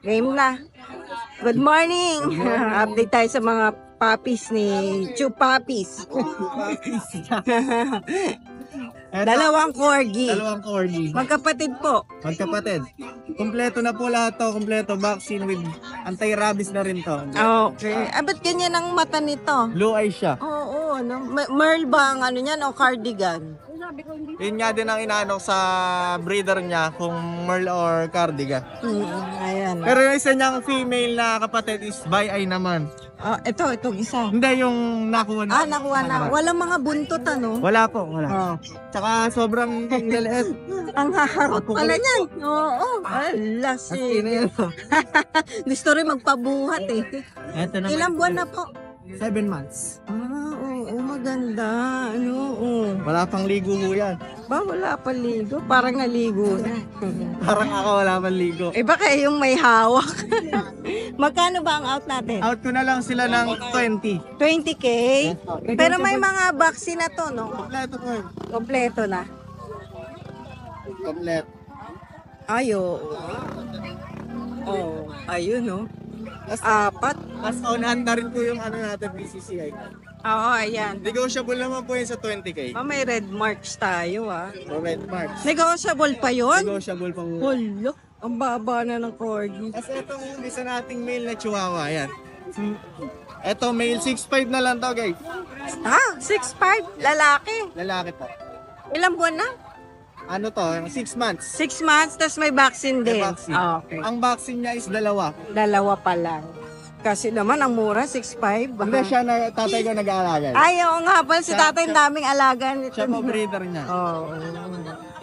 Game na. Good morning. Update tayo sa mga puppies ni Chu Puppies. Dalawang corgi. Dalawang corgi. Magkapatid po. Magkapatid. Kumpleto na po lahat to. Kumpleto vaccine with anti-rabies na rin to. Okay. Ba't ganyan ang mata nito? Blue eyes siya. Oo, ano? Merle ba ang ano niyan o cardigan? Yun nga din ang inaano sa breeder niya kung Merle or Cardigan. Ayan. Pero yung isa niyang female na kapatid is by eye naman. Itong isa. Hindi yung nakuha na. Nakuha na. Walang mga buntot, ano? Wala po, wala. Tsaka sobrang laliit. Ang haharot pala niyan. Oo. Ala, gusto rin magpabuhat eh. Ito naman. Ilang buwan na po? 7 months. Oo, maganda. Oo. Wala pang ligo po yan. Ba, wala pa ligo. Parang naligo na. Parang ako wala pang ligo. Baka yung may hawak. Magkano ba ang out natin? Out ko na lang sila ng 20. 20K? Pero may mga vaccine na to, no? Kompleto po. Kompleto na. Kompleto. Ayo. Ayun, no? Apat. Mas on hand na rin po yung ano natin, BCCI. Oo, ayan. Negotiable naman po yun sa 20K. May red marks tayo, Red marks. Negotiable pa yun? Negotiable pa po. Hulo, ang baba na ng corgi. Kasi itong isa nating male na chihuahua, yan. Ito, male 6'5 na lang to, guys. 6'5", lalaki. Lalaki to. Ilang buwan na? Ano to, 6 months. 6 months, tapos may vaccine din. May vaccine. Okay. Ang vaccine niya is dalawa. Dalawa pa lang. Kasi naman, ang mura, 6'5". Hindi siya na tatay ko nag-aalaga. Ay, oo nga pala, si tatay ang daming alaga nito. Siya po breeder niya. Oo.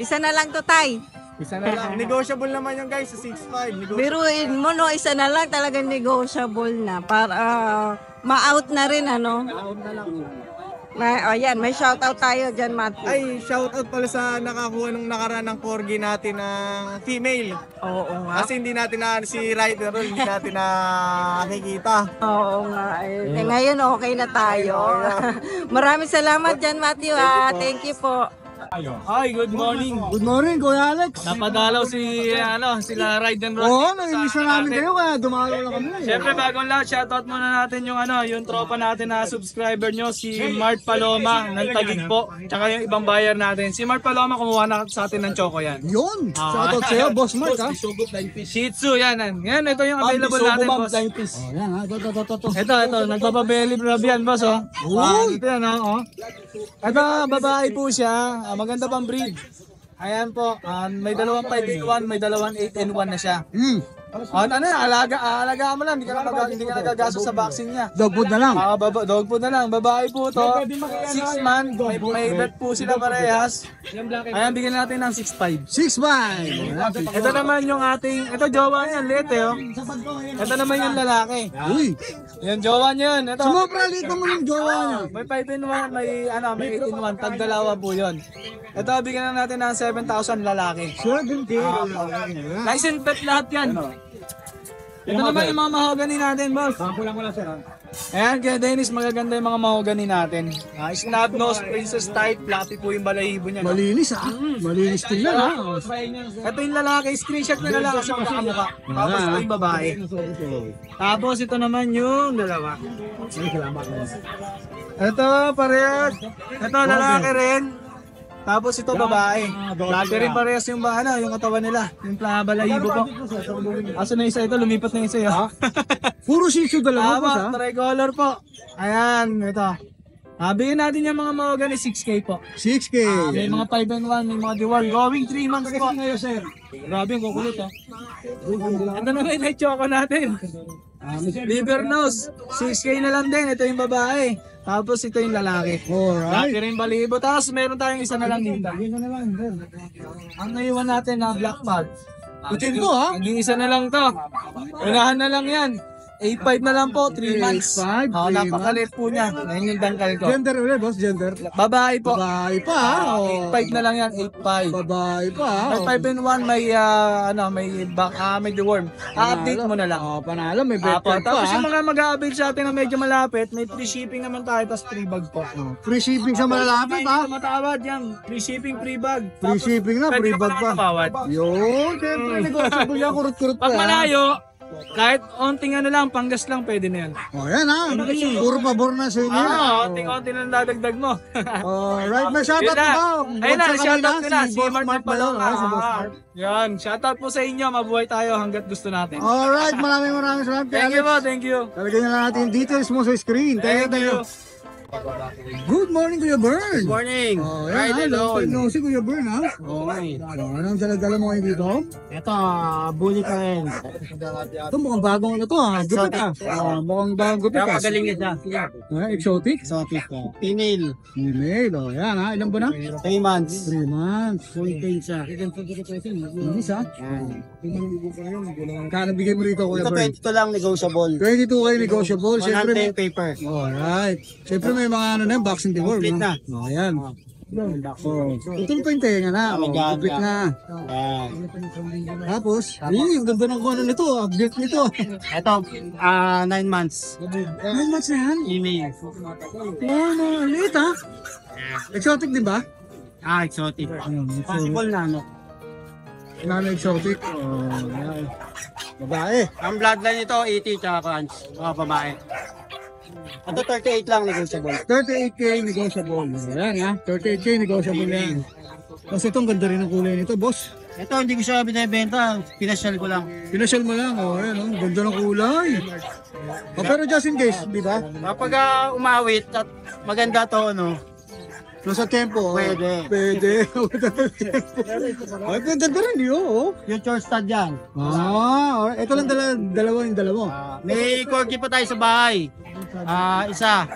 Isa na lang to, tay. Isa na lang. Negotiable naman yung guys sa 6'5". Biruin mo, no, isa na lang talagang negotiable na. Para ma-out na rin, ano. Ayan, may shoutout tayo dyan, Matthew. Ay, shoutout pala sa nakakuha nung nakaraan ng corgi natin ng female. Oo nga. Kasi hindi natin na si Ryder, hindi natin nakikita. Oo nga. Ngayon okay na tayo. Maraming salamat dyan, Matthew. Thank you po. Hi, good morning. Good morning, Kuya Alex. Napadalaw sila Ride and Roll. Oo, nag-miss na namin kayo kaya dumalo na kami. Siyempre, bagong lahat, shoutout muna natin yung tropa natin na subscriber nyo, si Mart Paloma ng Taguig po. Tsaka yung ibang buyer natin. Si Mart Paloma, kumuha na sa atin ng choco yan. Yun, shoutout sa'yo, Boss Mark ha. Shih Tzu, yan. Yan, ito yung available natin, boss. Oh, yan ha, ito. Ito, nagpapabelly rub yan, boss, oh. Ito yan, oh. Ito, babae po siya. Maganda pang breed. Ayan po, may dalawang 5-in-1, may dalawang 8-in-1 na siya. Alaga mo lang, hindi ka nagagastos sa vaccine niya. Dog food na lang. Dog food na lang, babae po to. 6 months, may bet po sila parehas. Ayan, bigyan natin ng 6.5. 6'5". Ito naman yung ating, ito jowa niyan, lete oh. Ito naman yung lalaki. Uy, Yan, jowa niyan. Ito. sumobra dito mo ng jowa niya. May 5-in-1, may 8-in-1, tag dalawa po yun. Ito, bigyan na natin ng 7,000 lalaki. 70. License pet lahat yan. Ito naman yung mga mahogany natin, boss. Kulang mo lang sir. Ayan, kaya Dennis, magaganda yung mga mahogany natin. Snub nose, princess type, fluffy po yung balahibo niya. No? Malinis ha. Malinis din yan ha. Ito yung lalaki, screenshot ko na lang kasi makakamukha. Tapos ito yung babae. Tapos ito naman yung dalawa. Ito, parehas. Ito, lalaki rin. Tapos ito babae. Lagi rin parehas yung yung katawan nila. Yung balahibo po. Aso na isa ito, lumipat na isa yun. Puro Shih Tzu dalawa po Tama, tricolor po. Ayan, ito. Bigyan natin yung mga mahogany 6K po. 6'K. May mga 5-in-1, may mga diwal. Going 3 months po. Grabe, ang kukulit ha. Ito na rin yung choco natin. Liver nose. 6K na lang din. Ito yung babae. Tapos ito yung lalaki. Alright. Laki rin balibo. Tapos meron tayong isa na lang dito. Ang naiwan natin na black pug. Putin ko ha. Naging isa na lang to. Unahan na lang yan. 8.5 na lang po, 3 months. 8.5, 3 Napakalit po niya. Ngayon yung dangkal ko. Gender ulit, boss, gender. Babae po. Babae pa ha. 8.5 na lang yan, 8.5. Babae pa ha. May 5-in-1, may deworm. Update mo na lang. Panalo, may bet Apo, pa tapos yung ha. mga mag-a-avail sa atin na medyo malapit, may free shipping naman tayo, tapos free bag po. Free shipping sa malalapit ha. Matawad yan. Free shipping, free bag. Free shipping na, free bag pa. Matawad. Yun, siyempre, negotiable yan, kurut-kurut pa. Pag malayo, Kahit onting ano lang, panggas lang, pwede na yan. Oh, yan ha. Puro pabor na sa inyo. Onting-onting lang dadagdag mo. Alright, may shoutout Yun ba? Ayun na, Bukod sa shoutout kanila, ko na. si Si Boss Mark Mark pa lang. Balon, si Boss Mark. Yan, shoutout po sa inyo. Mabuhay tayo hanggat gusto natin. Alright, maraming salamat. Thank you po, thank you. Talagyan na lang natin yung details mo sa screen. Thank you. Good morning, Kuya Bern. Morning! Oh, yan ha. Long time no see, Kuya Bern ha. Okay. Anong dala-dala mo ngayon dito? Ito, bully ka rin. Ito mukhang bagong ano to ha. Gupit ha. Mukhang bagong gupit ha. Magaling niya siya. Exotic? Exotic ko. Female. Email. Oh, yan ha. Ilan ba na? 3 months. 3 months. Full pay siya. Inis ha. Kano bigay mo rito, Kuya Ito Bern? 22 lang negotiable. 22 kayo negotiable. Siyempre, 110 paper. alright. Siyempre may mga ano na yun, boxing deworm. Complete na. Oh, yan. Oh, ito pa yung tenga na. Oh, may gaga. complete na. Yan. Tapos, ang ganda ng kuno nito. Update nito. Ito, 9 months. 9 months na yan. Email. Oh, liit ha. Exotic din ba? Exotic. Possible na, no? Non-exotic. Oh, yan. Babae. Ang bloodline nito, 80 tsaka crunch. Mga babae. Ito, 38 lang negotiable. 38K negotiable. Ayan ha. 38K negotiable yan. Tapos ito, ang ganda rin ng kulay nito, boss. Ito, hindi ko siya binibenta. Pinasyal ko lang. Pinasyal mo lang. Oh, ayan oh. Ganda ng kulay. Oh, pero just in case, di ba? Kapag umawit at maganda to, no? Plus sa tempo. Pwede. Pwede. Ay, ganda rin yun, oh. Future stud yan. Ito lang dalawa yung dalawa. May corgi pa tayo sa bahay. Isa.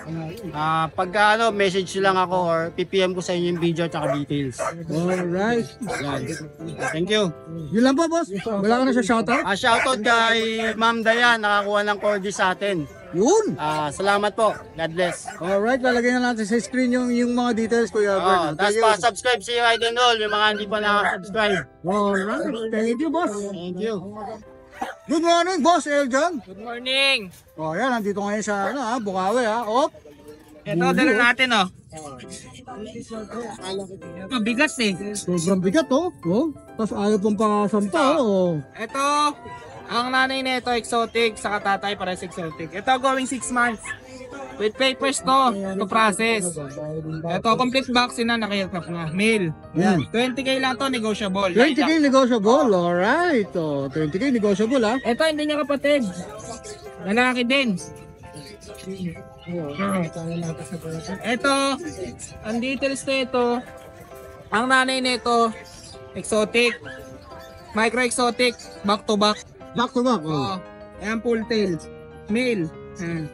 Pagka message lang ako or PPM ko sa inyo yung video at details. Alright. Yan. Thank you. Yun lang po, boss. Wala ka na sa shoutout? Shoutout kay Ma'am Dayan, nakakuha ng corgi sa atin. Yun. Salamat po. God bless. Alright, lalagyan na natin sa screen yung mga details, Kuya Bern. Tapos pa-subscribe si Ride and Roll, yung mga hindi pa nakasubscribe. Alright. Thank you, boss. Thank you. Good morning, boss Eljan. Good morning. Oh, yan. Nandito ngayon sa Bukawi, ha. Op. Ito, dala natin, oh. Ito, bigat eh. Sobrang bigat, oh. Oh. Tapos ayaw pong pangasampa, oh. Ito, ang nanay nito exotic, sa tatay pares exotic. Ito going 6 months. With papers to process. Ito, complete vaccine na, naka-aircraft na. Male. Yan. 20k lang to, negotiable. 20K negotiable. Alright. Oh, 20K negotiable, ha. Ito, hindi niya kapatid. Lalaki din. Ito, ang details na ito, ang nanay nito, exotic, micro-exotic, back to back. Back to back, oh. Oo. Ayan, full tail. Male. Ayan.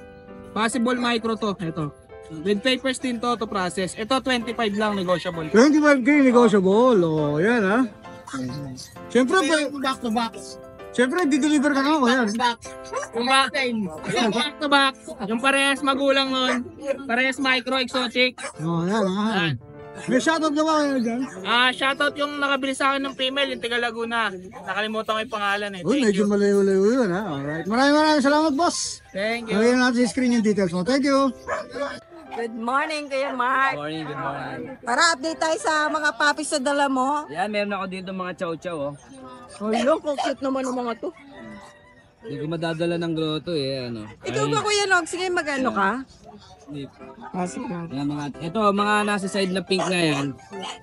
Possible micro to. Ito. With papers din to process. Ito, 25 lang, negotiable. 25K negotiable. Oh, yan, ha. Siyempre, Back to back. siyempre, di-deliver ka na ako, yan. Yung back to back. Yung parehas magulang nun. Parehas micro-exotic. Oh, yan, ha. Ayan. May shoutout ka ba kayo dyan? Shoutout yung nakabili sa akin ng female, yung taga Laguna. Nakalimutan ko yung pangalan eh. Uy, Thank medyo you. malayo-layo yun, ha. Alright. Maraming salamat, boss. Thank you. Lagyan natin sa screen yung details mo. Thank you. Good morning, Kuya Mark. Morning, good morning. Para update tayo sa mga puppies sa dala mo. Yan, meron ako dito mga chow-chow, oh. Oh, yung cute naman ng mga to. Hindi ko madadala ng grotto, eh, ano. Ikaw ba, Kuya Nog? Sige, mag-ano ka? Hindi. Sige. Yan, ito, mga nasa side na pink na yan.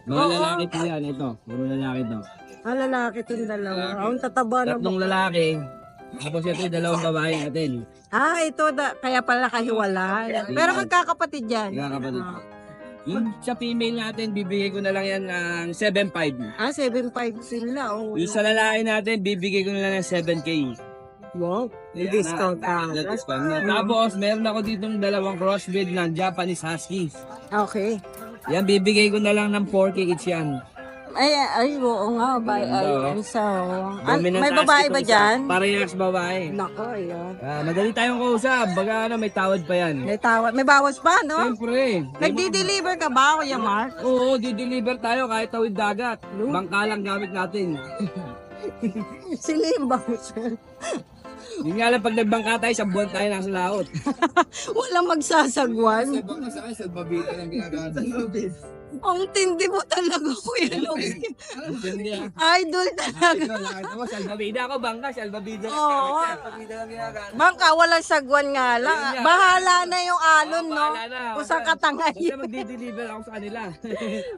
Mga lalaki po yan, ito. Puro lalaki to. Lalaki itong dalawa. Ang tataba na. Tatlong lalaki. Tapos ito yung dalawang babae natin. Ito, kaya pala kahiwalay. Pero magkakapatid yan. Kaya kapatid ko. Yung sa female natin, bibigay ko na lang yan ng 7.5. 7.5 sila. Oh. Yung sa lalaki natin, bibigay ko na lang ng 7K. Wow. May discount ka. That's fine. Tapos, meron ako ditong dalawang crossbreed ng Japanese Huskies. Okay. Yan, bibigay ko na lang ng 4K each yan. Ay, oo nga. So, Dominant may babae husky ba ko isa. dyan? Parehas babae. Nako, ayan. Madali tayong kausap. Baga may tawad pa yan. May tawad. May bawas pa, no? Siyempre. Nagdi-deliver ka ba, Kuya Mark? Oo, di-deliver tayo kahit tawid dagat. Bangka lang gamit natin. Sila yung bawas. Yun nga lang, pag nagbangka tayo, isang buwan tayo nasa laot. Walang magsasagwan. Ang tindi mo talaga, Kuya Nogski. Idol talaga. Salbabida ako, bangka. Salbabida. Oo. Salbabida lang ginagawa. Bangka, walang sagwan nga lang. Bahala na yung alon, no? Bahala na. Kung saan katangay. Basta magdi-deliver ako sa kanila.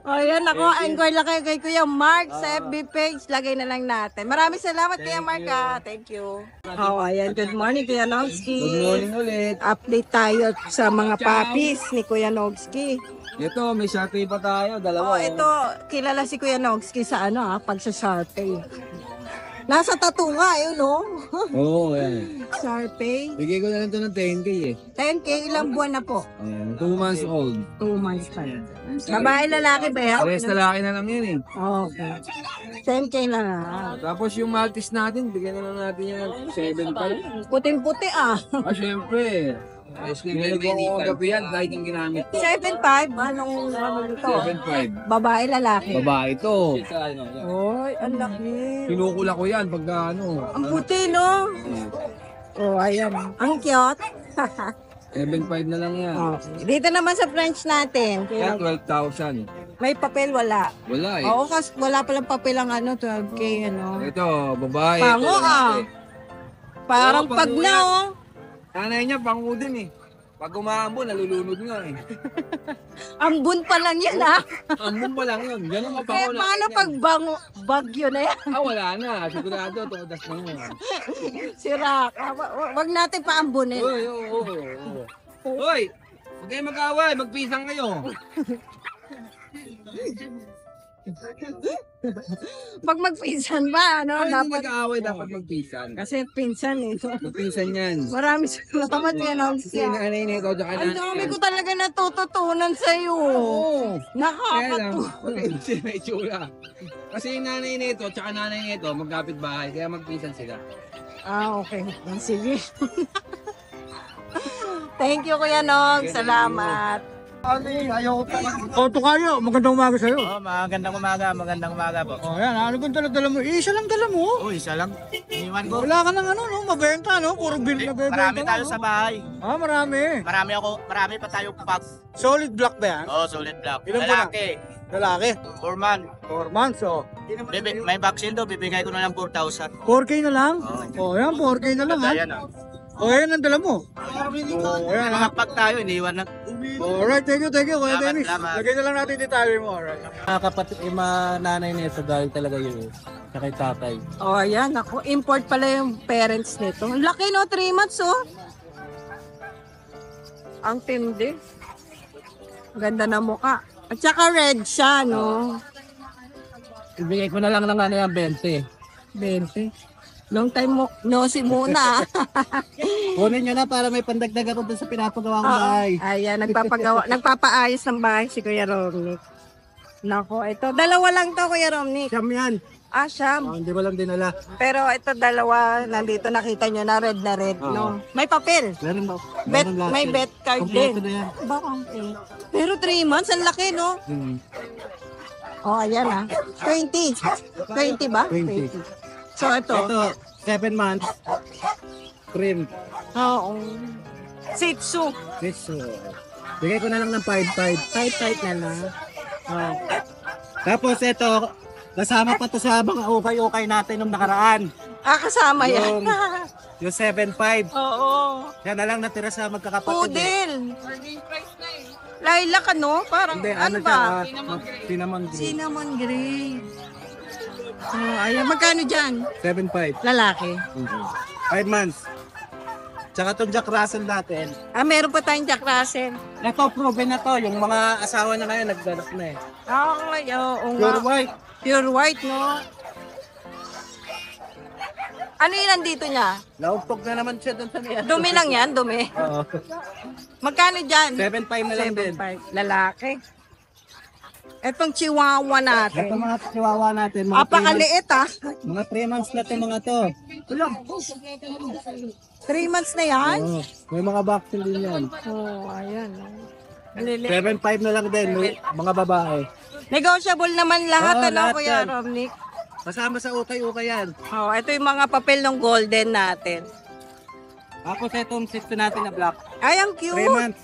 O yan, ako, inquire lang kayo kay Kuya Mark sa FB page. Lagay na lang natin. Maraming salamat, Kuya Mark. Thank you. Oh, ayan. Good morning, Kuya Nogski. Good morning ulit. Update tayo sa mga puppies ni Kuya Nogski. Ito, may Sharpie pa tayo. Oh, Dalawa. ito, kilala si Kuya Nogski sa pag sa Sharpay. Nasa tattoo nga, no? Oo, yan. Sharpay. Bigay ko na lang ito ng 10K eh. 10K, ilang buwan na po? Ayan, 2 months old. 2 months pa yan. Babae, lalaki ba yan? Pares lalaki na lang yan eh. Okay. 10K na nga. Tapos yung Maltese natin, bigyan na lang natin yan 7 pa. Puting-puti Syempre. Nilagyan ko ang gabi yan kahit yung ginamit ko. 7.5? Anong ito? 7.5. Babae, lalaki. Babae ito. Oy, ang laki. Kinukula ko yan pagka ano. Ang puti, no? Oh, ayan. Ang cute. 7.5 na lang yan. Okay. Dito naman sa French natin. Yan, 12,000. May papel, wala. Wala eh. Oo, kasi wala palang papel ang 12K, Ito, babae. Pango, ito, lalaki. Parang Oo, pag pango na, yan. Nanay niya, pango din eh. Pag umaambon, nalulunod nga eh. Ambun pa lang yan, Ambon pa lang yun. Ganun Kaya kapango na. paano pag bagyo na yan? Wala na. Sigurado, todas na yun. Sira ka. Wag natin paambunin. Uy, Uy! Huwag kayo mag-away. Magpisang kayo. Pag magpinsan ba, Ay, hindi dapat. mag-away. Dapat magpisan. Kasi pinsan Magpisan yan. Marami salamat yan, Kasi yung nanay nito, tsaka Ang dami ko talaga natututunan sa'yo. Oo. Kaya lang, Nakakatuwa. hindi na itsura. Kasi yung nanay nito, tsaka nanay nito, magkapit bahay, kaya magpisan sila. Okay. Sige. Thank you, Kuya Nog. Salamat. Auto kayo, magandang umaga sa'yo. Oh, magandang umaga po. Oh, yan, ano bang dala mo? Isa lang dala mo. Oh, isa lang. Iniwan ko. Wala ka ng mabenta, no? Puro bill na bebenta. Marami tayo sa bahay. Marami. Marami pa tayong packs. Solid block ba yan? Oh, solid block. Ilan ba Lalaki. Lalaki. 4 man. 4 months, oh. May vaccine daw, bibigay ko na lang 4,000. 4K na lang? Oh, yan, 4K na lang, ha? Ayan ah. Oh, yan ang dala mo. Oh, yan, ha? Mga pack tayo, iniwan na. Alright, thank you, Kuya Salamat, Dennis. salamat. Lagay na lang natin detalye mo, alright. Mga kapatid, yung mga nanay nito dahil talaga yun. Sa kay tatay. Oh, ayan. Ako, import pala yung parents nito. Ang laki, no? 3 months, oh. Ang tindi. Ganda na mukha. At saka red siya, no? Ibigay ko na lang ng ano yan, 20. 20. Long time mo, no, si muna. Kunin nyo na para may pandagdag ako dun sa pinapagawa ko bahay. Ayan, nagpapaayos ng bahay si Kuya Romnick. Nako, ito. Dalawa lang to, Kuya Romnick. Siyam yan. Siyam. Hindi ko lang dinala. Pero ito dalawa, nandito nakita nyo na red, no? May papel. Meron ba? May bet card Kompleto din. na yan. Ba, okay. Pero 3 months, ang laki, no? Oh, ayan 20. 20 ba? 20. So, ito. Ito, 7 months. Cream. Oo. Shih Tzu. So, bigay ko na lang ng 5-5. Tight na lang. Tapos ito, kasama pa to sa mga ukay-ukay natin nung nakaraan. Kasama yan. Yung 7-5. Oo. Yan na lang natira sa magkakapatid. Poodle. Lilac, ano? Parang, ano ba? Cinnamon green. Cinnamon gray. Ayan, magkano dyan? 7-5. Lalaki. 5 months. Tsaka itong Jack Russell natin. Meron pa tayong Jack Russell. Ito, proven na to. Yung mga asawa niya ngayon, nagdanak na eh. Oo nga. Pure white. Pure white, no? Ano yun nandito niya? Naumpog na naman siya doon sa niya. Dumi lang yan, dumi. Oo. Magkano dyan? 7-5 na lang din. 7.5. Lalaki. Etong chihuahua natin. Ito mga chihuahua natin. Mga Apakaliit, 3 months na itong mga to. 3 months na yan? Oo. May mga vaccine din yan. Ayan. 7-5 na lang din. May mga babae. Negotiable naman lahat, Oo, ano, lahat Kuya yan. Romnick? Kasama sa ukay-ukay yan. Ito yung mga papel ng golden natin. Tapos itong 6 natin na black. Ay, ang cute. 3 months.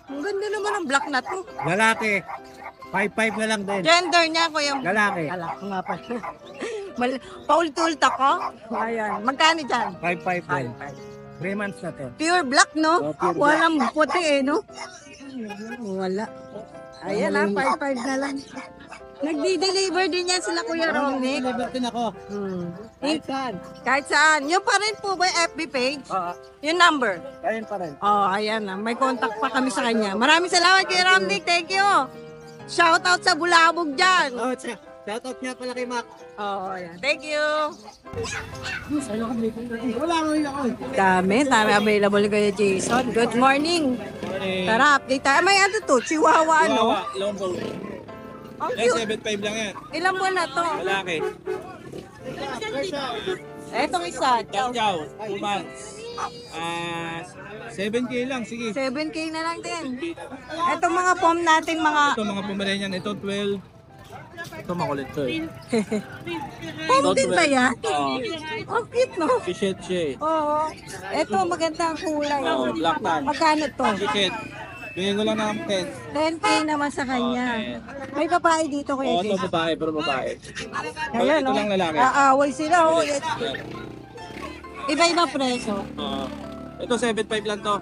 Ang ganda naman ang black na to. Lalaki. 5-5 na lang din. Gender niya, Kuya. Lalaki. Kala ko nga pa. Paulit-ulit ako. Ayan. Magkano dyan? 5-5 din. 3 months na to. Pure black, no? Oh, pure black. Walang puti eh, no? Wala. Ayan ah, 5-5 na lang. Nagdi-deliver din yan sila Kuya Romnick. Deliver din ako. Kahit saan? Kahit saan. Yung pa rin po ba yung FB page? Oo. Yung number? Ayun pa rin. Oh, ayan na. May contact pa kami sa kanya. Maraming salamat Kuya Romnick. Thank you. Shout out sa Bulabog dyan. Oh, shoutout niya pala kay Mac. Oh, ayan. Thank you. Wala mo yun ako. Dami available Kuya Jason. Good morning. Tara, update tayo. May ano to? Chihuahua, ano? Long bow. Ang Eh, cute. 7.5 lang yan. Ilang buwan na to? Lalaki. Etong isa. Chow chow. 2 months. 7K lang, sige. 7K na lang din. Etong mga pom natin, mga Ito mga Pomeranian, ito 12. Ito makulit to eh. pom din ba yan? Oo. Oh, cute, no? Fishet siya eh. Oo. Ito, maganda ang kulay. Oo, black tan. Magkano to? Fishet. Bigyan ko lang ng 10. 10K naman sa kanya. May babae dito, Kuya Oo, ito Jason. babae, pero babae. Ayan, ito no? lang lalaki. Aaway sila, oh. Iba-iba preso. Oo. Ito 7.5 lang to.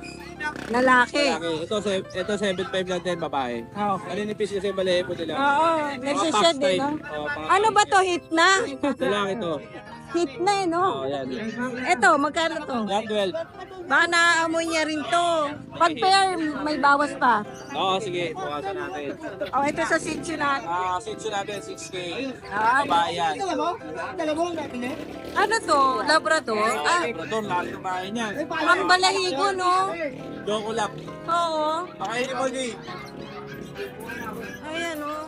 Lalaki. Lalaki. Ito 7.5 lang din, babae. Oo. Naninipis kasi balahe po nila. Oo, nagsished din, no? Oo, Ano ba to? Hit na? lalaki to. Hit na, eh, no? Oo, yan. Ito, magkano to? Yan 12. Baka naaamoy niya rin to. Pag pair, may bawas pa. Oo, sige. Bukasan natin. Oh, ito sa Shih natin. Sitso natin, 6K. Ah, Babae yan. ano to? Labrador? Ah, Doon, lahat ng bahay niyan. ang balahigo, no? Jokulap. Oo. Pakainin mo, Jay. Ayan, oh.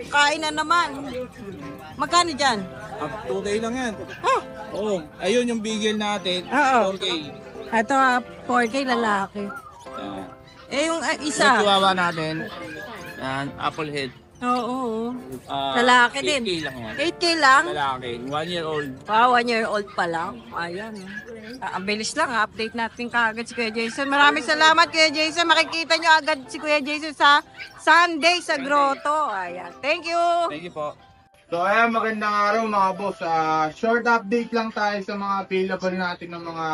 Kain na naman. Magkano dyan? 2K lang yan. Ah, Oo. Ayun yung bigel natin. Oo. 4K. ito 4K lalaki. Yan. Eh, yung Yung isa. chihuahua natin. Yan, apple head. Oo. Lalaki din. 8K lang yan. 8K lang? Lalaki. 1 year old. Wow, 1 year old pa lang. Ayan. Ang bilis lang. Update natin kaagad si Kuya Jason. Maraming salamat Kuya Jason. Makikita nyo agad si Kuya Jason sa Sunday sa Grotto. Ayan. Thank you. Thank you po. So ayan, magandang araw mga boss. Short update lang tayo sa mga available natin ng mga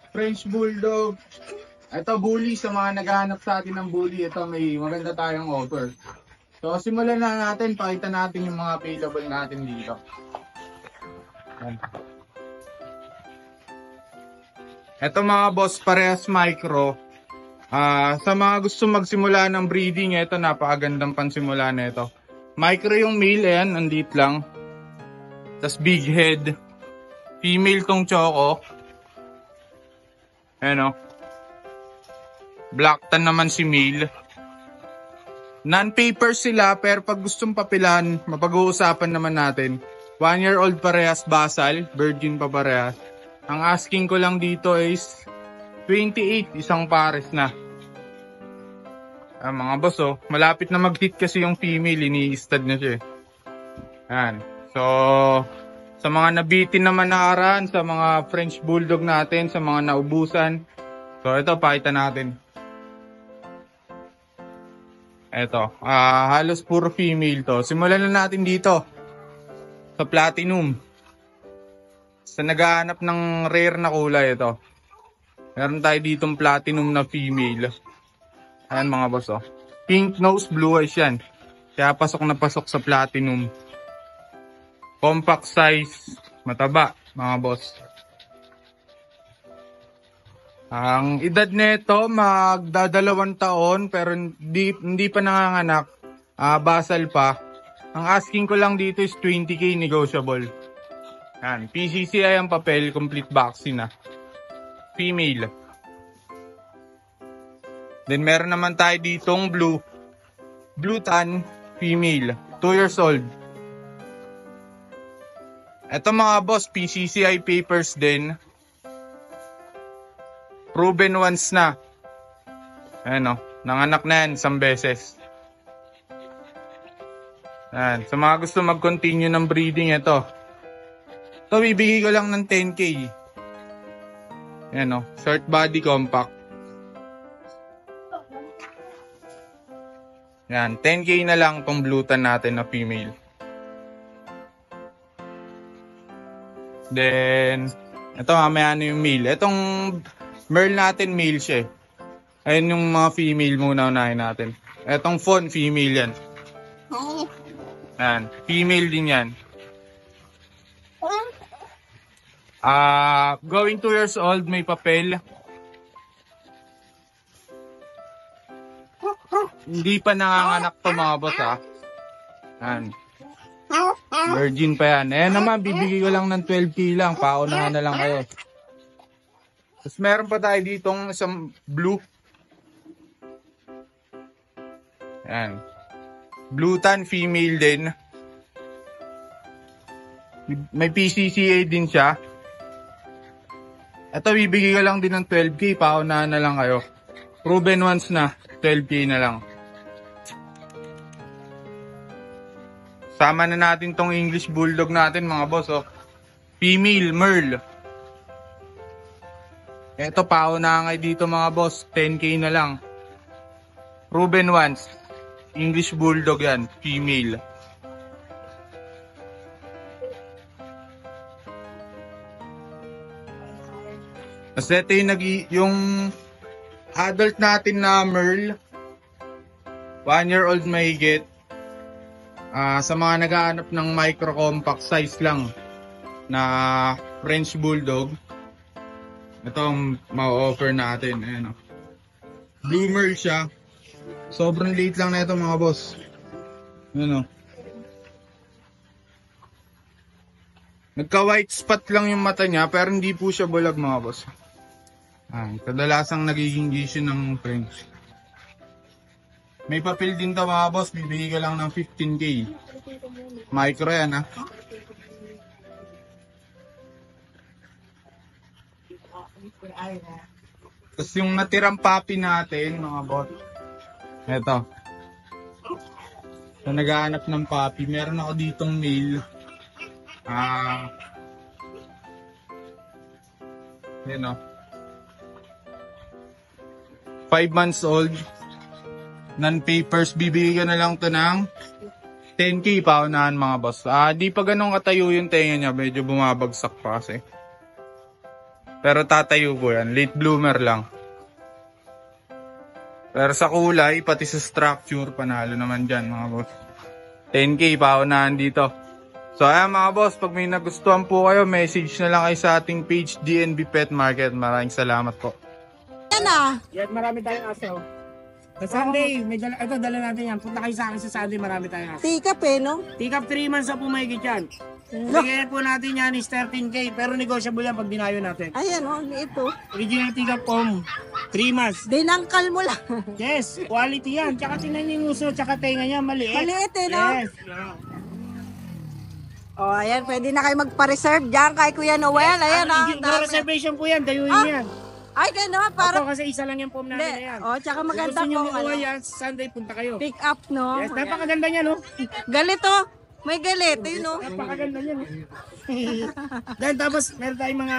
French Bulldog. Ito bully, sa mga naghahanap sa atin ng bully. Ito may maganda tayong offer. So simulan na natin, pakita natin yung mga available natin dito. Ayan. Ito mga boss, parehas micro. Sa mga gusto magsimula ng breeding, ito napakagandang pansimula na ito. Micro yung male, ayan, nandito lang. Tapos big head. Female tong choco. Ayan o. Black tan naman si male. Non-paper sila, pero pag gustong papilan, mapag-uusapan naman natin. 1 year old parehas basal, virgin pa parehas. Ang asking ko lang dito is 28, isang pares na. Mga boss, oh, malapit na mag-hit kasi yung female, ini-stud na siya. Ayan. So, sa mga nabitin naman nakaraan, sa mga French Bulldog natin, sa mga naubusan. So, ito, pakita natin. Ito, halos puro female to. Simulan na natin dito. Sa Platinum. Sa naghahanap ng rare na kulay ito. Meron tayo ditong Platinum na female. Ayan mga boss, oh. Pink nose, blue eyes yan. Kaya pasok na pasok sa Platinum. Compact size, mataba mga boss. Ang edad nito magdadalawang taon pero hindi pa nanganganak. Basal pa. Ang asking ko lang dito is 20K negotiable. Yan, PCCI ang papel, complete vaccine na. Female. Then meron naman tayo ditong blue tan, female, 2 years old. Ito mga boss, PCCI papers din. Proven once na. Ayan o, nanganak na yan isang beses. Ayan, sa mga gusto mag-continue ng breeding, ito. Ito, bibigay ko lang ng 10K. Ayan o, short body compact. Yan, 10K na lang tong blutan natin na female. Then, ito mamaya na yung male. Itong merl natin, male siya eh. Ayun yung mga female muna unahin natin. Itong fawn, female yan. Yan, female din yan. Going 2 years old, may papel. Hindi pa nanganganak to mga boss ha. Yan. Virgin pa yan. Ayan naman, bibigay ko lang ng 12K lang. Paunahan na lang kayo. Tapos meron pa tayo ditong isang blue. Ayan. Blue tan, female din. May PCCA din siya. Ito, bibigay ko lang din ng 12K. Paunahan na lang kayo. Proven once na. 12K na lang. Sama na natin tong English Bulldog natin mga boss. Oh. Female, merl. Ito, paunahan kayo dito mga boss. 10K na lang. Proven once. English Bulldog yan. Female. Kasi ito yung adult natin na merl. 1 year old mahigit. Sa mga naghahanap ng micro compact size lang na French Bulldog, ito ang ma-offer natin. Ayan, blue merl siya. Sobrang liit lang na ito mga boss. Ayan, nagka white spot lang yung mata niya pero hindi po siya bulag mga boss. Kadalasang nagiging issue ng French. May papel din to mga boss, bibigay ka lang ng 15K. Micro yan ha. Tapos yung natirang puppy natin mga boss. Eto. So naghahanap ng puppy, meron ako ditong male. Yan o. 5 months old. Non-papers, bibigyan ka na lang to ng 10K paunahan mga boss. Di pa ganun katayo yung tenga niya, medyo bumabagsak pa kasi. Pero tatayo po yan, late bloomer lang. Pero sa kulay, pati sa structure, panalo naman dyan mga boss. 10K paunahan dito. So ayan mga boss, pag may nagustuhan po kayo, message na lang kayo sa ating page DNB Pet Market. Maraming salamat po. Yan ah. Yan, marami tayong aso. Sa Sunday, dala natin yan. Punta kayo sa akin sa Sunday, marami tayong aso. Tikap eh, no? Tikap 3 months na po mahigit yan. Bigyan po natin yan is 13K, pero negotiable yan pag dinayo natin. Ayan oh, ito. Original tikap pom, 3 months. Dinangkal mo lang. Yes, quality yan. Tsaka tingnan niyo yung uso, tsaka tenga niya, maliit. Maliit eh, no? Yes. Oh, ayan, pwede na kayo magpa-reserve dyan kay Kuya Noel. Ayan ah. No reservation po yan, dayuhin yan. Ay, gano'n, para... Opo, kasi isa lang yung pom natin na yan. Oh, tsaka maganda Gusto nyo po. makuha yan, Sunday punta kayo. Pick up, no? Yes, napakaganda niya, no? Galit oh. May galit, yun no? Napakaganda niya, no? Then tapos, meron tayong mga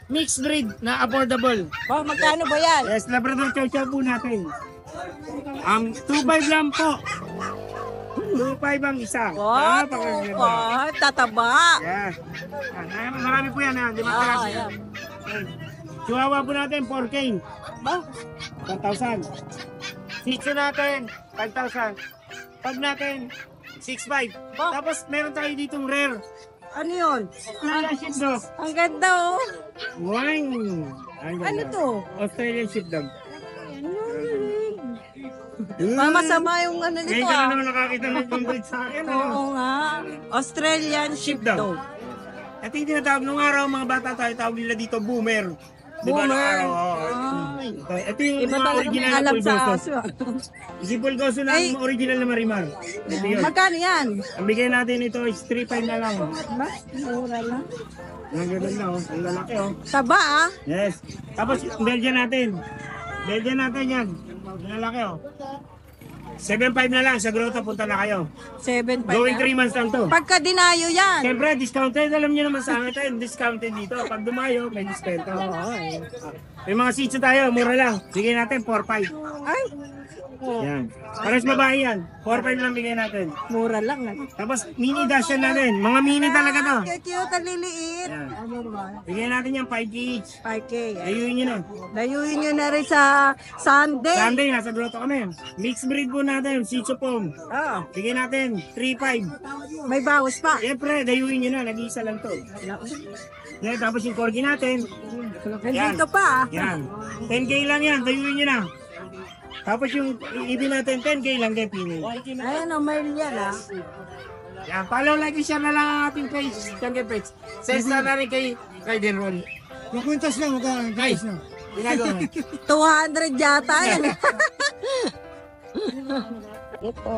mixed breed na affordable. Oh, magkano ba yan? Yes, Labrador Chow Chow po natin. 2.5 lang po. 2.5 ang isa. What? Napakaganda. What? Tataba. Yes. Marami po yan, ha? Di ba? Ayan. Chihuahua po natin, 4K. Ba? 1,000. Shih Tzu natin, 5,000. Pag natin, 6.5. Tapos meron tayo ditong rare. Ano yun? Australian Sheepdog. Ang ganda oh. Wine. Ano to? Australian Sheepdog. Masama yung ano Ngayon nito ka na ah. naman nakakita ng breed sa akin. Ano? Oo nga. Australian Sheepdog. At yung tinatawag nung araw, mga bata tayo, tawag nila dito boomer. Di ba nung Boomer. araw? Ay. Ito yung Iba mga talaga original alam na sa pulgoso. aso. Si pulgoso na Ay. ang original na marimar. Ito yun. Magkano yan? Ang bigay natin ito is 3.5 na lang. Ba? Mura lang. Ang ganda oh. Ang lalaki oh. Taba ah. Yes. Tapos Belgian natin. Belgian natin yan. Ang lalaki oh. 7.5 na lang sa grotto, punta na kayo. 7.5 Going na. 3 months lang to. Pagka dinayo yan. Siyempre, discounted. Alam niyo naman sa akin tayo, discounted dito. Pag dumayo, may discount. May mga seats tayo, mura lang. Sige natin, 4.5. Ay, Yan. Pares babae yan. 4-5 lang bigay natin. Mura lang. Tapos mini dash yan natin. Mga mini talaga to. Cute, ang liliit. Yan. Ano ba? Bigyan natin yan 5K each. 5K. Ayun nyo na. Dayuhin nyo na rin sa Sunday. Sunday, nasa grotto kami. Mixed breed po natin. Shih Tzu Pom. Oo. Bigyan natin 3-5. May bawas pa. Siyempre, dayuhin nyo na. Nag-iisa lang to. Yan, tapos yung corgi natin. Yan. Nandito pa. Yan. 10K lang yan. Dayuhin nyo na. Tapos yung ibig natin 10K lang kay Pinoy. Ayan o, may yan ah. Yan, follow, like, share na lang ang ating page. Channel page. Send na rin kay Denron. Yung kwintas lang, magkano? Guys, no? Ginagawa na. 200 yata yan. Ito.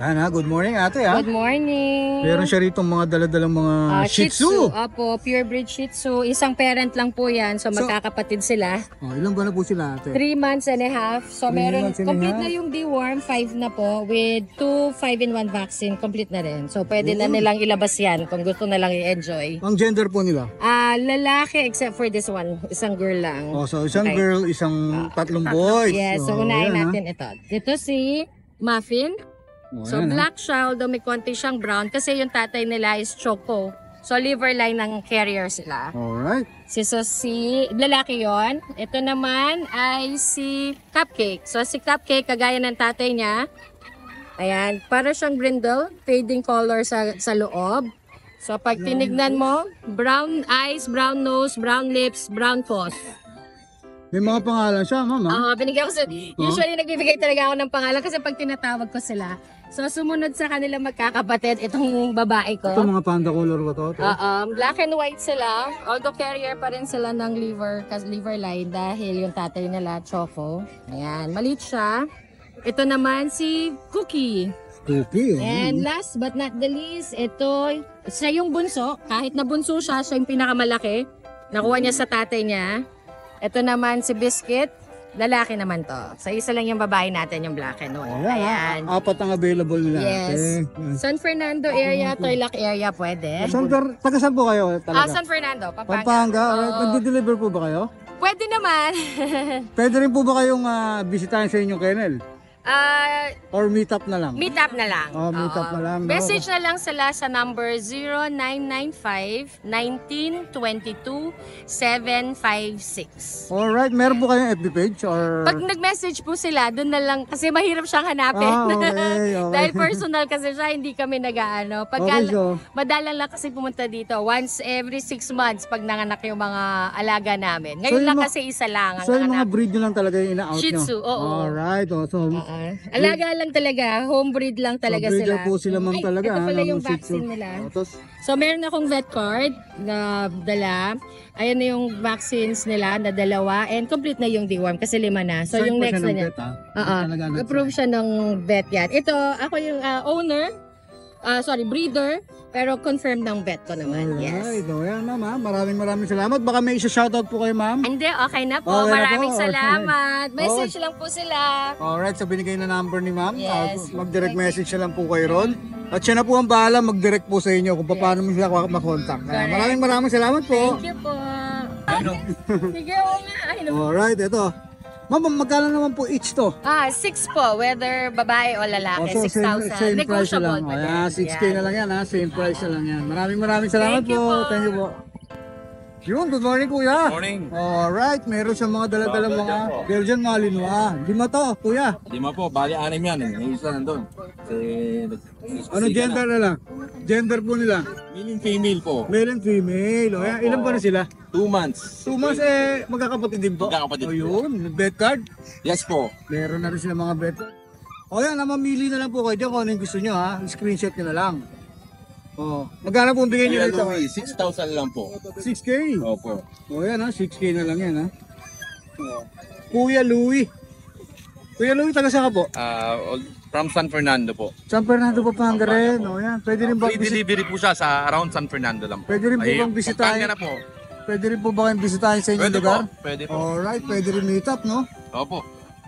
Yan ha, good morning ate ha. Good morning. Meron siya rito mga daladalang mga Shih Tzu. Opo, pure breed Shih Tzu. Isang parent lang po yan. So, magkakapatid sila. Oh, ilang buwan na po sila ate? 3 months and a half. So, 3 meron, months and a complete half. na yung deworm. 5 na po. With 2 5-in-1 vaccine. Complete na rin. So, pwede na nilang ilabas yan kung gusto na lang i-enjoy. Ang gender po nila? Lalaki except for this one. Isang girl lang. Oh, so isang Okay. girl, isang tatlong boys. Yes, so Oh, unahin yan, ha? natin ito. Ito si Muffin. Oh, So yan, ha? black siya, although may konti siyang brown kasi yung tatay nila is choco. So liver line ng carrier sila. Alright. Si lalaki yon. Ito naman ay si Cupcake. So si Cupcake, kagaya ng tatay niya. Ayan, para siyang brindle, fading color sa loob. So pag tinignan mo, brown eyes, brown nose, brown lips, brown paws. May mga pangalan siya, mama. Binigyan ko usually nagbibigay talaga ako ng pangalan kasi pag tinatawag ko sila. So sumunod sa kanila magkakapatid itong babae ko. Ito mga panda color ba to? Black and white sila. Although carrier pa rin sila ng liver line dahil yung tatay nila choco. Ayan, maliit siya. Ito naman si Cookie. Cookie. And last but not the least, ito siya yung bunso. Kahit na bunso siya, siya yung pinakamalaki. Nakuha niya sa tatay niya. Ito naman si Biscuit. Lalaki naman to. So isa lang yung babae natin, yung black and white. Ayan. Apat ang available nila. Yes. ate. San Fernando area, Toylac area, pwede. Taga saan po kayo talaga? San Fernando, Pampanga. Pampanga. Oo. Nagde-deliver po ba kayo? Pwede naman. Pwede rin po ba kayong bisitahin sa inyong kennel? Or meet up na lang? Meet up na lang. Oh, meet up Oo. na lang, no? Message na lang sila sa number 0995-1922-756. Alright, meron po kayong FB page or... Pag nag-message po sila, doon na lang, kasi mahirap siyang hanapin. Okay. Dahil personal kasi siya, hindi kami nag-ano. Pagka, Okay, so- madalang lang kasi pumunta dito, once every 6 months pag nanganak yung mga alaga namin. So, Ngayon yung lang mga- kasi isa lang ang So yung mga nanganak. breed nyo lang talaga yung ina-out Shih nyo? Tzu, oo. Alright, so... Alaga lang talaga, home breed lang talaga so breeder sila. po sila ma'am Ay, talaga. ito pala ng yung Shih Tzu. vaccine nila. Oh, tapos, So meron akong vet card na dala. Ayan na yung vaccines nila na 2 and complete na yung deworm kasi 5 na. So sign yung po next siya na ng niya. vet, ha? Oo. Talaga nag- Approve siya ng vet yan. Ito, ako yung owner. Breeder. Pero confirm ng vet ko naman. Alright, Yes. oh, yan ma'am ha. Maraming salamat. Baka may isa-shoutout po kayo ma'am. Hindi, okay na po. Okay na po. Maraming Okay. salamat. Message lang po sila. Alright, so binigay na number ni ma'am. Yes. Mag-direct message na lang po kayo ron. At siya na po ang bahala mag-direct po sa inyo kung paano mo sila makontak. Kaya maraming salamat po. Thank you po. Sige, oo nga. Ay, no. Alright, ito. Ma'am, magkano naman po each to? 6 po, whether babae o lalaki, Oh, so 6,000. same price na Negotiable lang. pa din. Ayan, 6K Yan. na lang yan ha. Same price na lang yan. Maraming salamat Thank you po. po. Thank you po. Yun, good morning kuya. Morning. Alright, meron siyang mga dala-dala mga Belgian Malinois. 5 to, kuya. 5 po, bali 6 yan. May isa nandun. Ano gender na lang? Gender po nila? Meaning female po. Male and female. O, yan, ilan pa na sila? 2 months. 2 months magkakapatid din po? Magkakapatid. O yun, bet card. Yes po. Meron na rin sila mga bet card. O yan, mamili na lang po kayo dyan kung ano yung gusto nyo ha. Screenshot nyo na lang. O, magkano po bigay nyo Kuya rito? Louie, 6,000 lang po. 6K. Opo. O yan ha, 6K na lang yan ha. O. Kuya Louie. Kuya Louie, taga saan ka po? From San Fernando po. San Fernando, Pampanga rin. O yan, pwede rin ba Free delivery po siya sa around San Fernando lang po. Pwede rin po Ay, bang bisitahin? Pampanga na po. Pwede rin po ba kayong bisitahin sa inyong Pwede po. lugar? Pwede po. Alright, pwede rin meet up, no? Opo.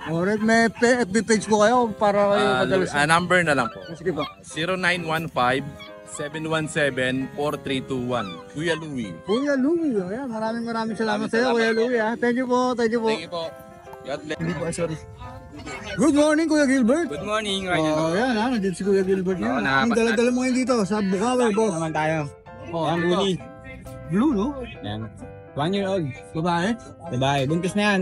Alright, may FB page po kayo para kayo madalas. Number na lang po. Sige po. 0915-717-4321. Kuya Louie. Kuya Louie, ayan, maraming salamat sa iyo, Kuya Louie. Ha? Thank you po, thank you po. Thank you po. God bless. Hindi po, sorry. Good morning, Kuya Gilbert. Good morning, Oh, yan ha. Nandito si Kuya Gilbert Oo, yan. nakapasal. Ang dala-dala mo ngayon dito sa Bukawi, boss. naman tayo. Oh, Ang ano bully. to? Blue, no? Yan. 1 year old. Babae? Babae. Buntis na yan.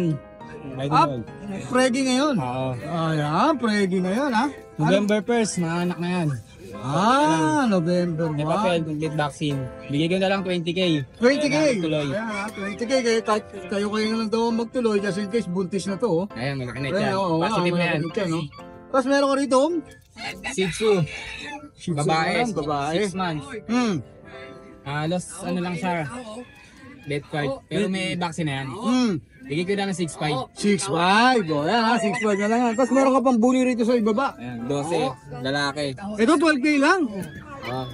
Riding Up. dog. Pregi ngayon. Oo. Ayan, pregi ngayon ha. November 1st, mga anak na yan. November May 1. papel, complete vaccine. Bigay ko na lang 20k. 20K. Tuloy. Ayan ha, 20K. Kayo na lang daw magtuloy just in case buntis na to. Oh. Ayan, malaki na Ayan, yan. oo, Positive na yan. malaki yan, no? Tapos meron ko rito. Shih Tzu. Shih Tzu Babae. naman, babae. 6 months. Halos ano lang siya. Death card. Pero may vaccine na yan. Bigay ko na ng 6.5. 6'5". Oh, yan ha, 6'5 na lang yan. Tapos meron ka pang bully rito sa ibaba. Ayan, 12. Lalaki. Ito 12K lang.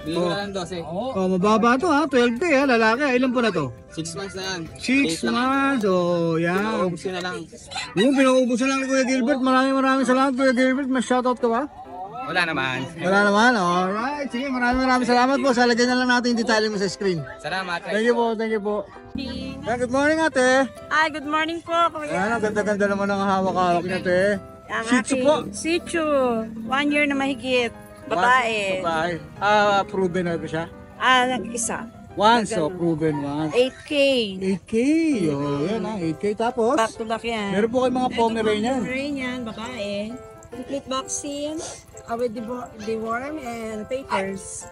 Bigay ko na lang 12. Oh, mababa to ha, 12K ha, lalaki. Ilan po na to? 6 months na yan. 6 months. Oh, yan. Ubus ko na lang. Yung pinauubusan lang ni Kuya Gilbert. Maraming salamat Kuya Gilbert. Mas shoutout ka ba? Wala naman. Wala naman. Alright. Sige, maraming salamat po. Salagyan na lang natin yung detalye mo sa screen. Salamat. Thank you po, thank you po. Good morning ate. Ay, good morning po, kuya. Ayan, ang ganda-ganda naman ang hawak-hawak niya ate. Ang Shih Tzu po. Shih Tzu. 1 year na mahigit. Babae. Babae. Proven na ba siya? Nag-isa. Once, so proven once. 8K. 8K. Oh, yan ha, 8K. Tapos, Back to back yan. meron po kayo mga Pomeranian. Pomeranian, babae. Complete vaccine. With deworm and papers.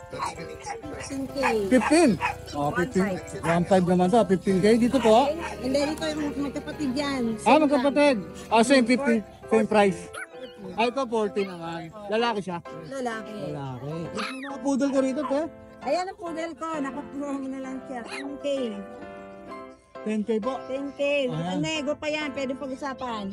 15K. 15. Oh, 15. 1.5 naman to. 15K dito po. And then ito yung magkapatid yan. Magkapatid. Same 15. Same price. Ito 14 naman. Lalaki siya. Lalaki. Lalaki. Yung mga poodle ko rito, te. Ayan ang poodle ko. Nakapromo na lang siya. 10K. 10K po. 10K. Ayan. Nego pa yan. Pwede pag-usapan.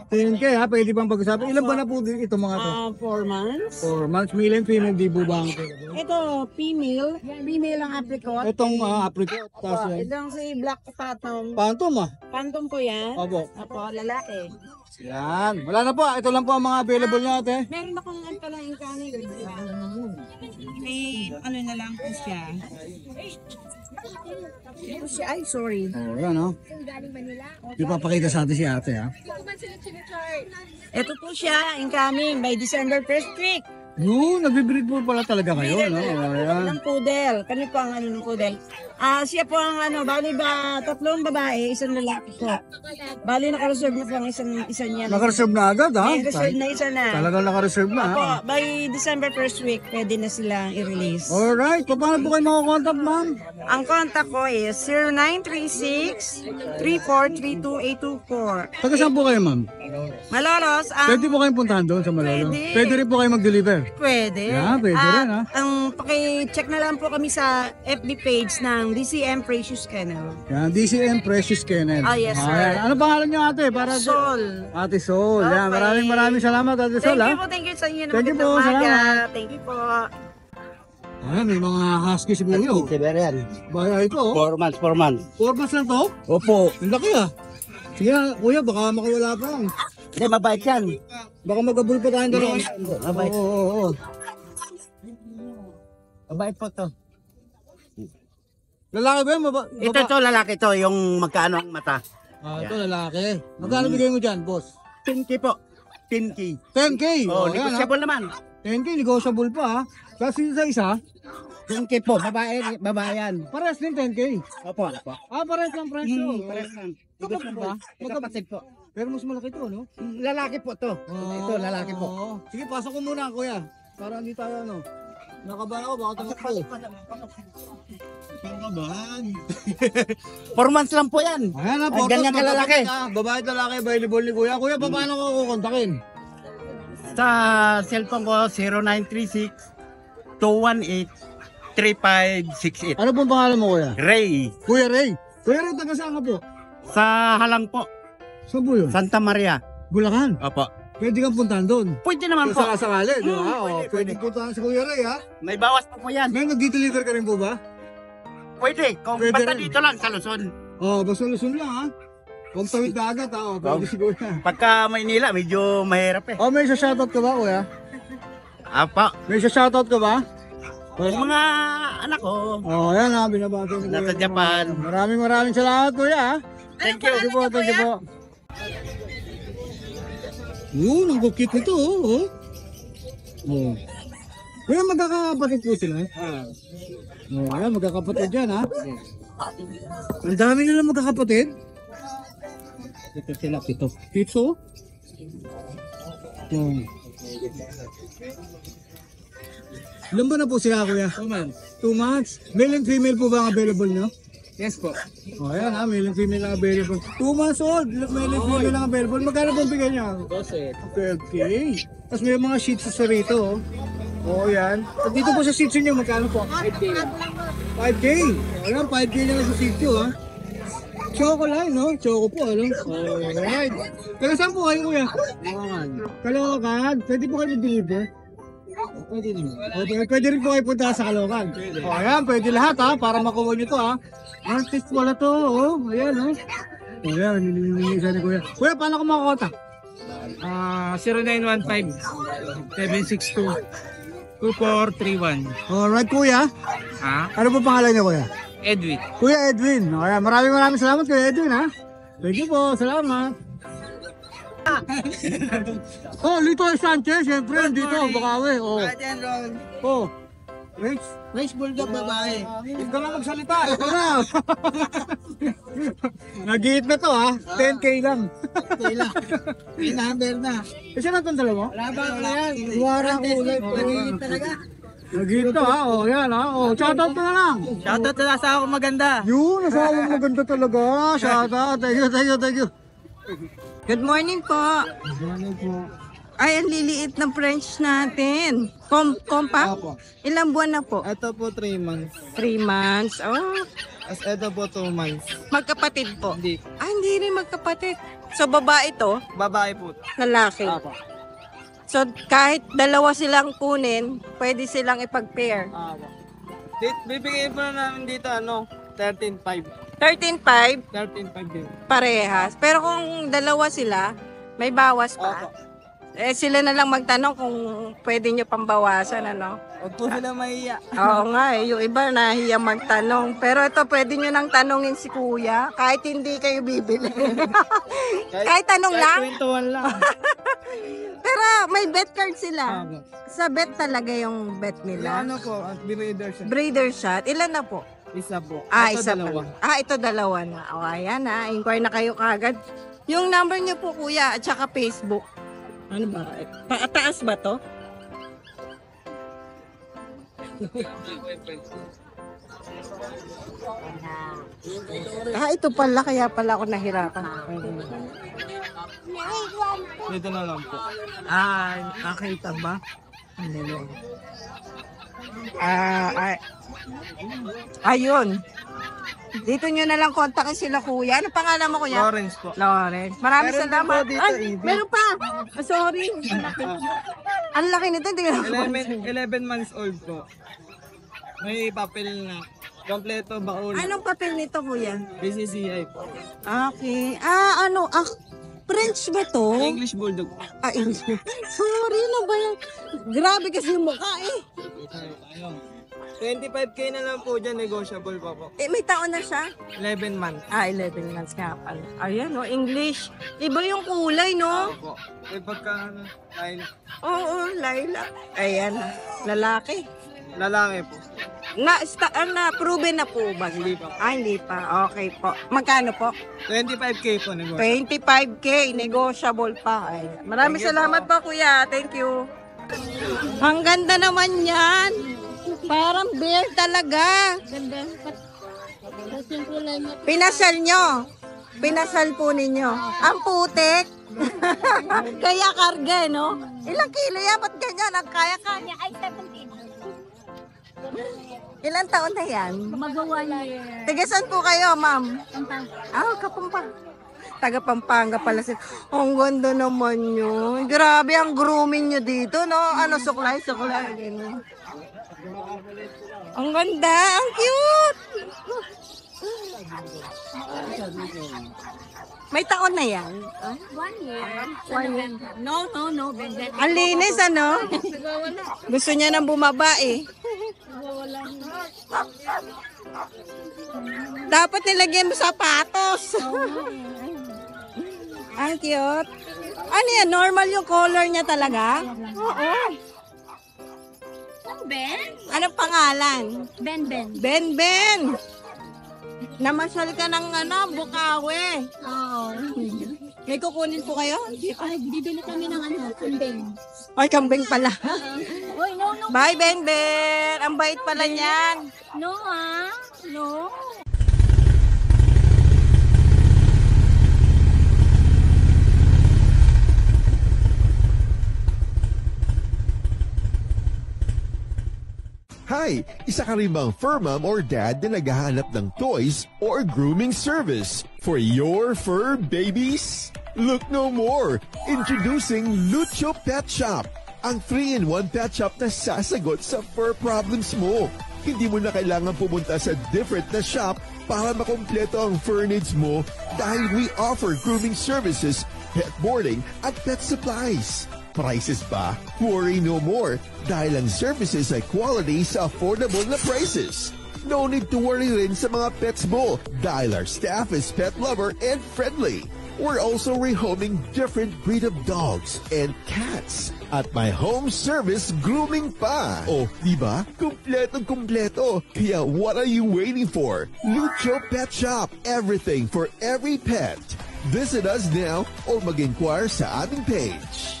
10K ha. Pwede bang pag-usapan. Ilan ba na poodle ito mga to? 4 months. 4 months. Male and female. Di bubang ko. Ito, female. Female ang apricot. Itong apricot. Tapos yan. Itong si Black Phantom. Phantom ah. Phantom po yan. Opo. Apo, lalaki. Yan. Wala na po. Ito lang po ang mga available niya ate. Meron akong ang pala yung kanin. May ano na lang po siya. Ito siya. Ay, sorry. Oh, yan oh. Ipapakita sa atin si ate ha. Ito po siya, incoming by December 1st week. Yun, nagbe-breed po pala talaga kayo, no? Ayan. Ng poodle. Kami po ang ano ng poodle. Siya po ang ano, bali ba, 3 babae, 1 lalaki po. Bali naka-reserve na po ang isa niya. Naka-reserve na agad, ha? May reserve na isa na. Talagang naka-reserve na, ha? Opo, by December 1st week, pwede na silang i-release. Alright, paano po kayo makakontakt, ma'am? Ang contact ko is 0936-3432-824. Taga saan po kayo, ma'am? Malolos, Pwede po kayong puntahan doon sa Malolo? Pwede rin po kayo mag-deliver? Pwede. Yeah, pwede rin, ha? Ang paki-check na lang po kami sa FB page ng DCM Precious Kennel. Yan, DCM Precious Kennel. Yes, sir. Ayan. Ano pangalan niyo, ate? Para Sol. Ate Sol. Yan, Okay. maraming salamat, Ate Sol, ha? Thank you sa inyo. Thank you Magandang po, umaga. salamat. Thank you po. Ayan, may mga husky si Kuya. Siberian. Bahay ito, oh. 4 months, 4 months. 4 months lang to? Opo. Ang laki, ah. Sige, Kuya, baka makiwala pa. Hindi, mabait yan. Baka magabul pa tayong dalawa. Mabait. Oo. Mabait po to. Lalaki ba yan? Ito lalaki to, yung magkano ang mata. Ito lalaki. Magkano bigay mo dyan, boss? 10K po. 10K. 10K. Oh, yan, negotiable naman. 10K, negotiable pa, ha? Kasi sa isa, 10K po, babae yan. parehas din 10K. Opo. Parehas lang presyo. Pares lang. Kapatid ba? Magkapatid po. Pero mas malaki to, no? Lalaki po to. Ito, lalaki po. Oo. Sige, pasok ko muna, kuya. Para hindi tayo, ano. Nakabahan ako, baka tumakbo. Nakabahan. 4 months lang po yan. Ayan na, Ay, ganyan ka lalaki. Babae at lalaki, available ni kuya. Kuya, paano ko kukontakin? Sa cellphone ko, 0936-218-3568. Ano pong pangalan mo, kuya? Ray. Kuya Ray. Kuya Ray, taga saan ka po? Sa Halang po. Saan po yun? Santa Maria. Bulacan. Opo. Pwede kang puntahan doon. Pwede naman Kung po. sakasakali, di ba? Pwede, Pwede puntahan si Kuya Ray, ha? May bawas pa po yan. May nag-deliver ka rin po ba? Pwede. Kung Pwede basta rin. dito lang sa Luzon. Basta Luzon lang, ha? Huwag tawid dagat, ha? Pwede si Kuya. Pagka Maynila, medyo mahirap eh. May isa-shoutout ka ba, Kuya? Apa. May isa-shoutout ka ba? Yung mga anak ko. Yan ha, binabati ni Kuya. Nasa Japan. Maraming salamat, Kuya, ha? Thank you. Thank you po, thank you po. Yun, ang cute nito, oh. Oh. Kuya, magkakapatid po sila. Oh, ayan, magkakapatid dyan, ha? Ang dami nila magkakapatid. Ito sila, pito. Pito? Oh. Ilan ba na po sila, kuya? 2 months. 2 months. Male and female po ba ang available nyo? Yes po. Oh, ayan ha, male and female ang available. 2 months old, male and female ang available. Magkano po bigay niya? 12K. Tapos may mga shih tzu sa rito, oh. Oh, yan. At dito po sa shih tzu nyo, magkano po? 5K. Ayan, 5K lang sa shih tzu, ha. Choco lang, no? Choco po, ano? Alright. Kaya saan po kayo, kuya? Caloocan. Pwede po kayo mag-deliver? Pwede rin. Okay, pwede rin po kayo punta sa Caloocan. O, ayan, pwede lahat, ha, para makuha nyo to, ha. Artist wala to, oh. Ayan, oh. Ayan, nililisa ni kuya. Kuya, paano ko makakontak? 0915-762-2431. Alright, kuya. Ano po pangalan niyo, kuya? Edwin. Kuya Edwin. Ayan, maraming salamat, Kuya Edwin, ha. Thank you po, salamat. Oh, Lito Sanchez, siyempre, dito, Bukawi. Oh. Oh. Race bulldog babae. Huwag ka nga magsalita. Ito na. Nag-hit na to, ha. 10K lang. 10K lang. May number na. Kasi na itong dalawa? Wala yan. Warang kulay. Nag-hit talaga. Nag-hit to, ha. Oh, yan, ha. Oh, shoutout na lang. Shoutout sa asawa ko maganda. Yun, asawang maganda talaga. Shoutout. Thank you. Good morning po. Ay, ang liliit ng French natin. Compact? Ilang buwan na po? Ito po 3 months. 3 months. Oh, As ito po 2 months. magkapatid po. Hindi. Ah, hindi rin magkapatid. So, babae to, Babae po. lalaki. So, kahit dalawa silang kunin, pwede silang ipag-pair. Bibigay po na namin dito 13.5. 13.5, 13.5 din. parehas. Pero kung dalawa sila, may bawas pa. Eh, sila na lang magtanong kung pwede nyo pambawasan, ano? Huwag po sila mahiya. Oo nga, yung iba nahiya magtanong. Pero ito, pwede nyo nang tanongin si kuya, kahit hindi kayo bibili. kahit tanong lang. Kwentuhan lang. Pero may bet card sila. Sa bet talaga yung bet nila. Ano po, breeder siya. Breeder shot, ilan na po? Isa po. Ah, Ito, isa dalawa. pa. Ah, ito dalawa na. O, ayan na. Inquire na kayo kagad. Yung number nyo po, kuya, at saka Facebook. Ano ba? Taas ba to? Ito pala. Kaya pala ako nahirapan. Dito na lang po. Nakita ba? Ayun. Dito nyo na lang kontakin sila, kuya. Ano pangalan mo, kuya? Lawrence po. Lawrence. Maraming Meron salamat. din po dito, Ay, Evie. meron pa. Sorry. Ang laki nito. Hindi ko na 11 months old po. May papel na. Kompleto, baon. Anong papel nito, kuya? BCCI po. Okay. French ba to? English Bulldog. English. Sorry, ano ba yan? Grabe kasi yung mukha eh. Ayun. 25K na lang po dyan, negotiable pa po. May taon na siya? 11 months. 11 months nga pala. Ayan, no? English. Iba yung kulay, no? Po. Eh pagka, Oo, Laila. Ayan, lalaki. lalaki po. Na-proven na po ba? Hindi pa. Hindi pa. Okay po. Magkano po? 25K po, negotiable. 25K. Negotiable pa. Ayan. Maraming salamat po, kuya. Thank you. Ang ganda naman yan. Parang bear talaga. Pinasal nyo. Pinasal po ninyo. Ang putik. Kaya karga, no? Ilang kilo yan? Ba't ganyan? Ang kaya-kanya. Ay, 17. Ilang taon na yan? Magawa niya. Tigasan po kayo, ma'am? Kapampangan. Taga Pampanga pala sila. Ang ganda naman yun. Grabe ang grooming nyo dito, no? Suklay. Ganun. Ang ganda, ang cute. May taon na yan. 1 year. 1 year. No. Ang linis, ano? Gusto niya nang bumaba, eh. Dapat nilagyan mo sapatos. Ang cute. Ano yan? Normal yung color niya talaga? Oo. Ben? Anong pangalan? Ben. Ben! Namasyal ka ng Bukawi. Oo. May kukunin po kayo? Ay, bibili kami ng kambing. Ay, kambing pala. Uy, no. Bye, Ben! Ang bait pala niyan. No, ah. No. Hi! Isa ka rin bang fur mom or dad na naghahanap ng toys or grooming service for your fur babies? Look no more! Introducing Lucho Pet Shop, ang 3-in-1 pet shop na sasagot sa fur problems mo. Hindi mo na kailangan pumunta sa different na shop para makompleto ang fur needs mo dahil we offer grooming services, pet boarding, at pet supplies. Prices ba? Worry no more dahil ang services ay quality sa affordable na prices. No need to worry rin sa mga pets mo dahil our staff is pet lover and friendly. We're also rehoming different breed of dogs and cats at my home service grooming pa. Oh, diba? Kumpletong-kumpleto. Kaya what are you waiting for? Lucho Pet Shop. Everything for every pet. Visit us now or mag-inquire sa aming page.